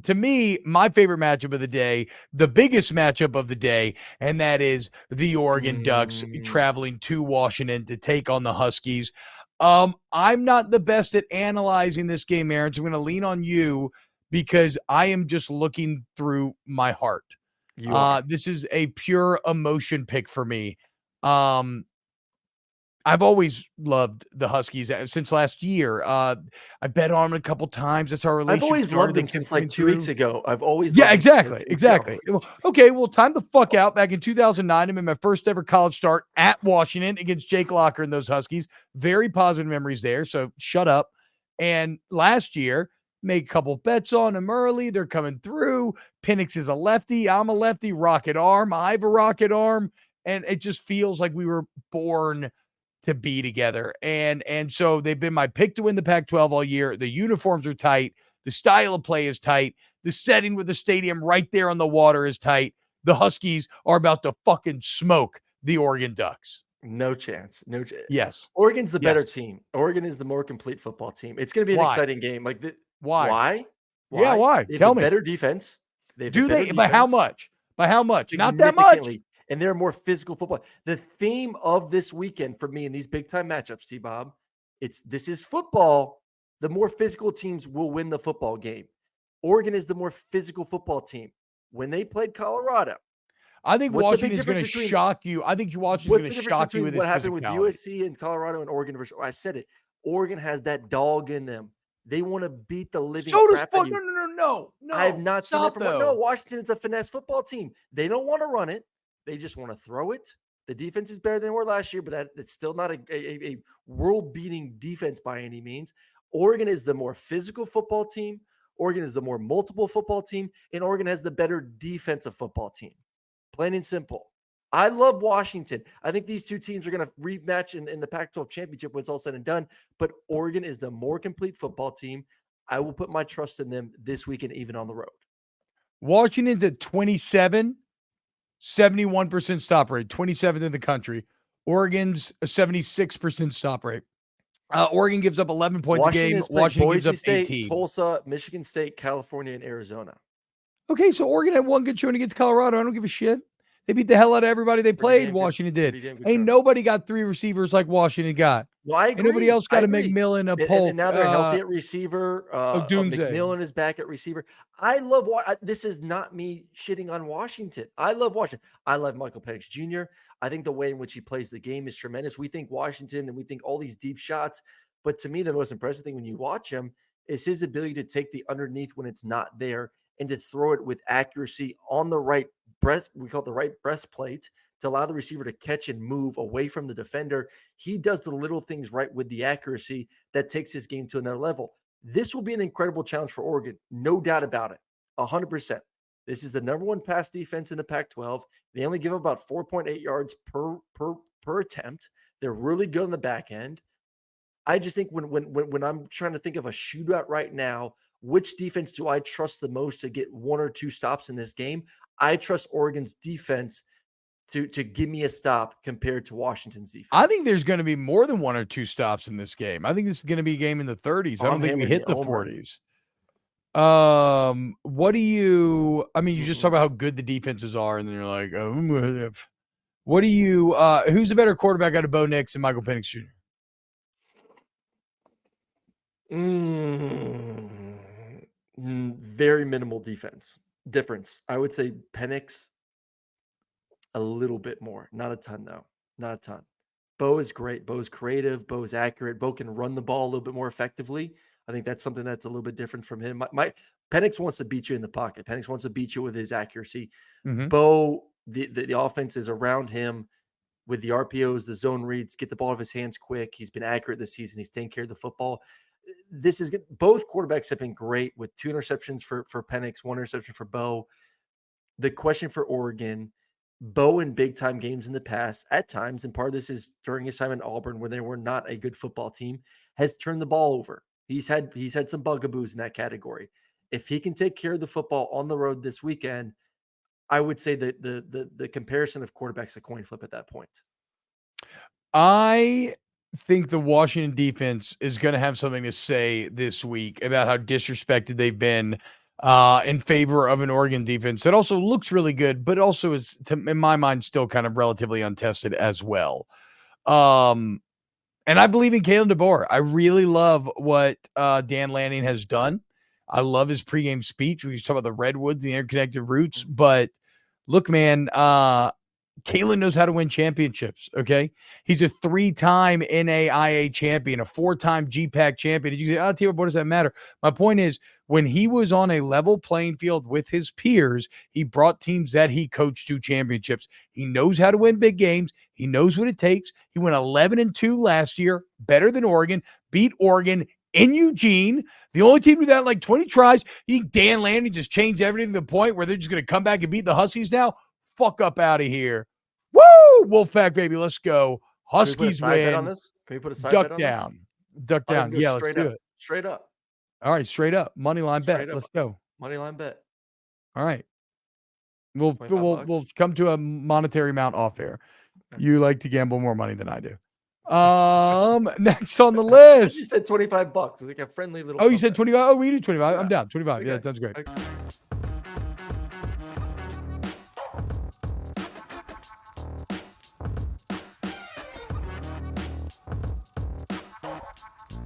to me, my favorite matchup of the day, the biggest matchup of the day, and that is the Oregon Ducks traveling to Washington to take on the Huskies. I'm not the best at analyzing this game, Aaron, so I'm going to lean on you because I am just looking through my heart. This is a pure emotion pick for me. I've always loved the Huskies since last year. I bet on them a couple times. That's how our relationship I've always started. loved them since like 2 weeks ago. I've always Yeah, loved exactly. them Exactly. Okay, well, time the fuck out. Back in 2009, I made my first ever college start at Washington against Jake Locker and those Huskies. Very positive memories there, so shut up. And last year, made a couple bets on them early. They're coming through. Penix is a lefty. I'm a lefty. Rocket arm. I have a rocket arm. And it just feels like we were born to be together. And so they've been my pick to win the Pac-12 all year. The uniforms are tight. The style of play is tight. The setting with the stadium right there on the water is tight. The Huskies are about to fucking smoke the Oregon Ducks. No chance. No chance. Yes. Oregon's the better team. Oregon is the more complete football team. It's going to be an exciting game. Like why? Yeah, why? They have Tell a me. better defense. Do they? By how much? By how much? Not that much. And they're more physical football. The theme of this weekend for me in these big time matchups, T-Bob, this is football. The more physical teams will win the football game. Oregon is the more physical football team. When they played Colorado, I think Washington's going to shock you. I think Washington's going to shock you with what happened with USC and Colorado and Oregon versus. I said it. Oregon has that dog in them. They want to beat the living crap out of you. No. I have not seen that from no. Washington is a finesse football team. They don't want to run it. They just want to throw it. The defense is better than they were last year, but it's still not a world-beating defense by any means. Oregon is the more physical football team. Oregon is the more multiple football team, and Oregon has the better defensive football team. Plain and simple. I love Washington. I think these two teams are going to rematch in the Pac-12 championship when it's all said and done, but Oregon is the more complete football team. I will put my trust in them this weekend, even on the road. Washington's at 27. 71% stop rate, 27th in the country. Oregon's a 76% stop rate. Oregon gives up 11 points a game. Washington gives up 18. Tulsa, Michigan State, California, and Arizona. Okay, so Oregon had one good showing against Colorado. I don't give a shit. They beat the hell out of everybody they played. Washington did. Ain't nobody got three receivers like Washington got. Well, I agree. Ain't nobody else got a McMillan, a Polk. And now they're healthy at receiver. McMillan is back at receiver. I love this is not me shitting on Washington. I love Washington. I love Michael Penix Jr. I think the way in which he plays the game is tremendous. We think Washington and we think all these deep shots. But to me, the most impressive thing when you watch him is his ability to take the underneath when it's not there and to throw it with accuracy on the right breast. We call it the right breastplate to allow the receiver to catch and move away from the defender. He does the little things right with the accuracy that takes his game to another level. This will be an incredible challenge for Oregon. No doubt about it. 100%. This is the number one pass defense in the Pac-12. They only give about 4.8 yards per attempt. They're really good on the back end. I just think when I'm trying to think of a shootout right now, which defense do I trust the most to get one or two stops in this game? I trust Oregon's defense to give me a stop compared to Washington's defense. I think there's going to be more than one or two stops in this game. I think this is going to be a game in the 30s. I don't think we hit the 40s. What do you – I mean, you just talk about how good the defenses are, and then you're like, what do you who's the better quarterback out of Bo Nix and Michael Penix Jr.? Very minimal difference. I would say Penix a little bit more. Not a ton, though. Not a ton. Bo is great. Bo's creative. Bo's accurate. Bo can run the ball a little bit more effectively. I think that's something that's a little bit different from him. Penix wants to beat you in the pocket. Penix wants to beat you with his accuracy. Mm-hmm. Bo, the offense is around him with the RPOs, the zone reads, get the ball out of his hands quick. He's been accurate this season. He's taking care of the football. This is good. Both quarterbacks have been great with 2 interceptions for Penix, 1 interception for Bo. The question for Oregon, Bo in big time games in the past at times, and part of this is during his time in Auburn where they were not a good football team, has turned the ball over. He's had some bugaboos in that category. If he can take care of the football on the road this weekend, I would say that the comparison of quarterbacks a coin flip at that point. I think the Washington defense is going to have something to say this week about how disrespected they've been in favor of an Oregon defense that also looks really good, but also is, in my mind, still kind of relatively untested as well. And I believe in Kalen DeBoer. I really love what Dan Lanning has done. I love his pregame speech. We talk about the redwoods, the interconnected roots. But look, man, Kalen knows how to win championships, okay? He's a 3-time NAIA champion, a 4-time GPAC champion. You say, T-Bob, what does that matter? My point is, when he was on a level playing field with his peers, he brought teams that he coached to championships. He knows how to win big games. He knows what it takes. He went 11-2 last year, better than Oregon, beat Oregon in Eugene. The only team to do that in like 20 tries. You think Dan Lanning just changed everything to the point where they're just going to come back and beat the Huskies now? Fuck up out of here. Woo! Wolfpack, baby, let's go. Huskies win. On this? Can we put a side Duck bet on down. this? Duck down. Yeah, let's do it. Straight up. All right, straight up. Money line bet. Let's go. Money line bet. All right. We'll come to a monetary amount off air. You like to gamble more money than I do. Next on the list. You said $25. It's like a friendly little. Oh, you said 25. Oh, we do 25. I'm down. 25. Okay. Yeah, that sounds great. Okay.